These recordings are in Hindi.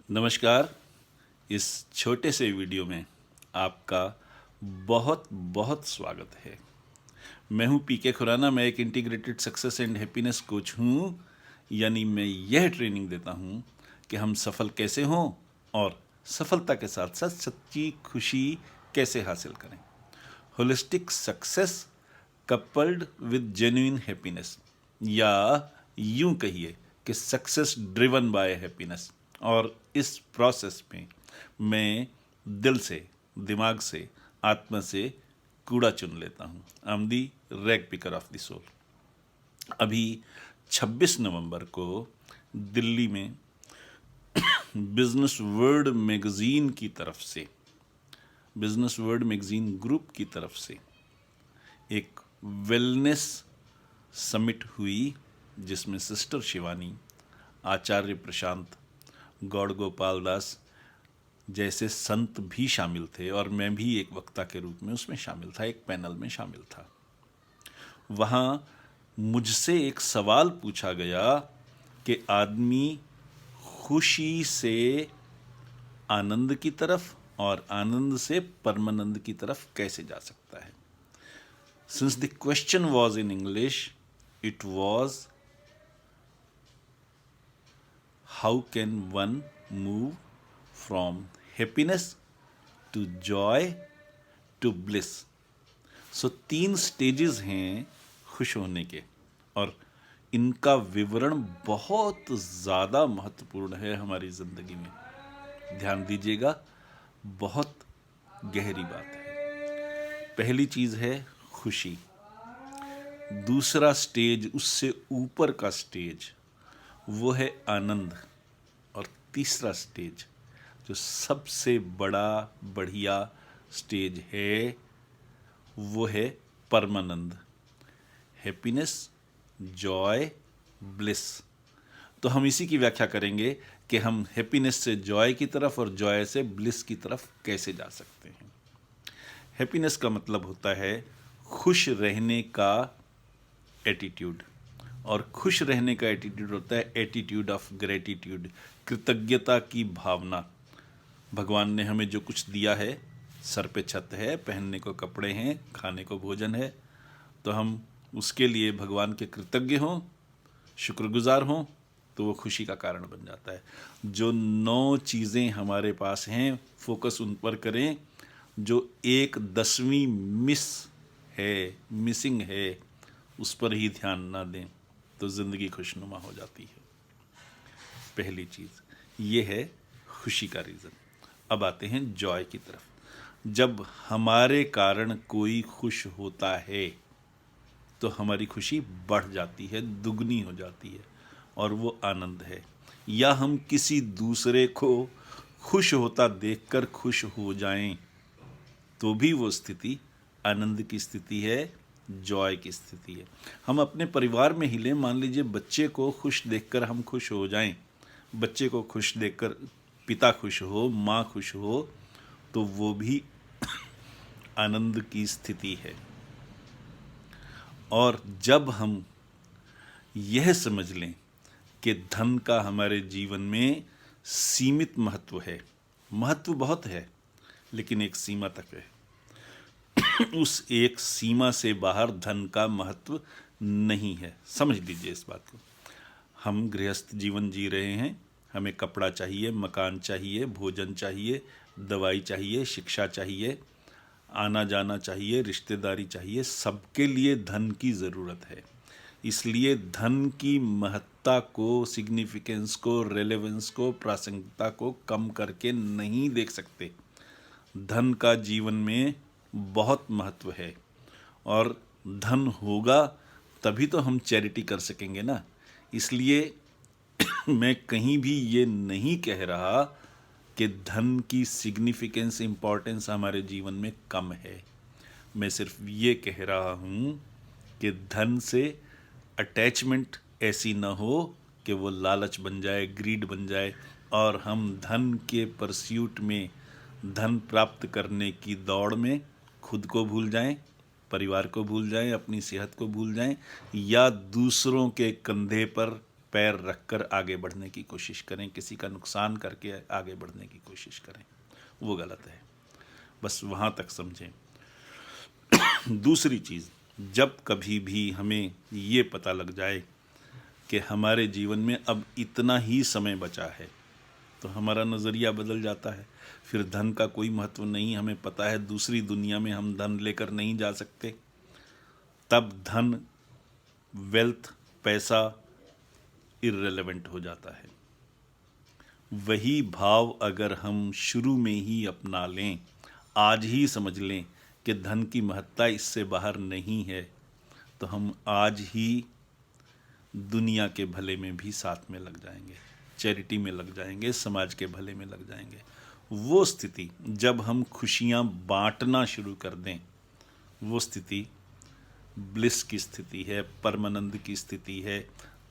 नमस्कार। इस छोटे से वीडियो में आपका बहुत बहुत स्वागत है। मैं हूं पीके खुराना। मैं एक integrated success and happiness coach हूं, यानी मैं यह ट्रेनिंग देता हूं कि हम सफल कैसे हों और सफलता के साथ साथ सच्ची खुशी कैसे हासिल करें। Holistic success coupled with genuine happiness, या यूं कहिए कि सक्सेस ड्रिवन बाय हैप्पीनेस। और इस प्रोसेस में मैं दिल से, दिमाग से, आत्मा से कूड़ा चुन लेता हूँ। I am the rag picker of the soul. अभी 26 नवंबर को दिल्ली में बिजनेस वर्ल्ड मैगजीन की तरफ से, बिजनेस वर्ल्ड मैगजीन ग्रुप की तरफ से एक वेलनेस समिट हुई, जिसमें सिस्टर शिवानी, आचार्य प्रशांत, गौड़ गोपाल दास जैसे संत भी शामिल थे और मैं भी एक वक्ता के रूप में उसमें शामिल था, एक पैनल में शामिल था। वहाँ मुझसे एक सवाल पूछा गया कि आदमी खुशी से आनंद की तरफ और आनंद से परमानंद की तरफ कैसे जा सकता है। Since the question was in English, it was how can one move from happiness to joy to bliss. So 3 stages हैं खुश होने के, और इनका विवरण बहुत ज़्यादा महत्वपूर्ण है हमारी ज़िंदगी में। ध्यान दीजिएगा, बहुत गहरी बात है। पहली चीज़ है खुशी। दूसरा स्टेज, उससे ऊपर का स्टेज, वो है आनंद। और तीसरा स्टेज, जो सबसे बड़ा बढ़िया स्टेज है, वो है परमानंद। Happiness, Joy, bliss. तो हम इसी की व्याख्या करेंगे कि हम हैप्पीनेस से जॉय की तरफ और जॉय से ब्लिस की तरफ कैसे जा सकते हैं। हैप्पीनेस का मतलब होता है खुश रहने का एटीट्यूड, और खुश रहने का एटीट्यूड होता है एटीट्यूड ऑफ ग्रेटिट्यूड, कृतज्ञता की भावना। भगवान ने हमें जो कुछ दिया है, सर पे छत है, पहनने को कपड़े हैं, खाने को भोजन है, तो हम उसके लिए भगवान के कृतज्ञ हों, शुक्रगुजार हों, तो वो खुशी का कारण बन जाता है। जो 9 चीज़ें हमारे पास हैं, फोकस उन पर करें। जो 1/10 मिसिंग है, उस पर ही ध्यान ना दें, तो ज़िंदगी खुशनुमा हो जाती है। पहली चीज़ ये है खुशी का रीज़न। अब आते हैं जॉय की तरफ। जब हमारे कारण कोई खुश होता है तो हमारी खुशी बढ़ जाती है, दुगनी हो जाती है, और वो आनंद है। या हम किसी दूसरे को खुश होता देखकर खुश हो जाएं, तो भी वो स्थिति आनंद की स्थिति है, जॉय की स्थिति है। हम अपने परिवार में ही लें, मान लीजिए बच्चे को खुश देखकर हम खुश हो जाएं, बच्चे को खुश देखकर पिता खुश हो, माँ खुश हो, तो वो भी आनंद की स्थिति है। और जब हम यह समझ लें कि धन का हमारे जीवन में सीमित महत्व है, महत्व बहुत है लेकिन एक सीमा तक है, उस एक सीमा से बाहर धन का महत्व नहीं है। समझ लीजिए इस बात को। हम गृहस्थ जीवन जी रहे हैं, हमें कपड़ा चाहिए, मकान चाहिए, भोजन चाहिए, दवाई चाहिए, शिक्षा चाहिए, आना जाना चाहिए, रिश्तेदारी चाहिए, सबके लिए धन की ज़रूरत है। इसलिए धन की महत्ता को, सिग्निफिकेंस को, रेलेवेंस को, प्रासंगिकता को कम करके नहीं देख सकते। धन का जीवन में बहुत महत्व है, और धन होगा तभी तो हम चैरिटी कर सकेंगे ना। इसलिए मैं कहीं भी ये नहीं कह रहा कि धन की सिग्निफिकेंस, इम्पोर्टेंस हमारे जीवन में कम है। मैं सिर्फ ये कह रहा हूँ कि धन से अटैचमेंट ऐसी ना हो कि वो लालच बन जाए, ग्रीड बन जाए, और हम धन के परस्यूट में, धन प्राप्त करने की दौड़ में खुद को भूल जाएं, परिवार को भूल जाएं, अपनी सेहत को भूल जाएं, या दूसरों के कंधे पर पैर रखकर आगे बढ़ने की कोशिश करें, किसी का नुकसान करके आगे बढ़ने की कोशिश करें, वो गलत है। बस वहाँ तक समझें। दूसरी चीज़, जब कभी भी हमें ये पता लग जाए कि हमारे जीवन में अब इतना ही समय बचा है, तो हमारा नज़रिया बदल जाता है। फिर धन का कोई महत्व नहीं, हमें पता है दूसरी दुनिया में हम धन लेकर नहीं जा सकते। तब धन, वेल्थ, पैसा इर्रेलेवेंट हो जाता है। वही भाव अगर हम शुरू में ही अपना लें, आज ही समझ लें कि धन की महत्ता इससे बाहर नहीं है, तो हम आज ही दुनिया के भले में भी साथ में लग जाएंगे, चैरिटी में लग जाएंगे, समाज के भले में लग जाएंगे। वो स्थिति जब हम खुशियाँ बांटना शुरू कर दें, वो स्थिति ब्लिस की स्थिति है, परमानंद की स्थिति है।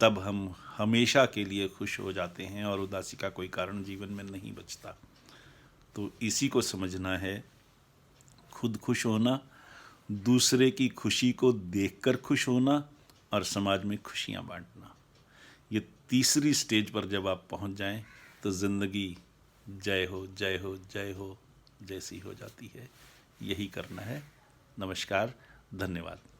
तब हम हमेशा के लिए खुश हो जाते हैं और उदासी का कोई कारण जीवन में नहीं बचता। तो इसी को समझना है, खुद खुश होना, दूसरे की खुशी को देखकर खुश होना और समाज में खुशियाँ बांटना। ये तीसरी स्टेज पर जब आप पहुंच जाएं तो ज़िंदगी जय हो जय हो जय हो जैसी हो जाती है। यही करना है। नमस्कार, धन्यवाद।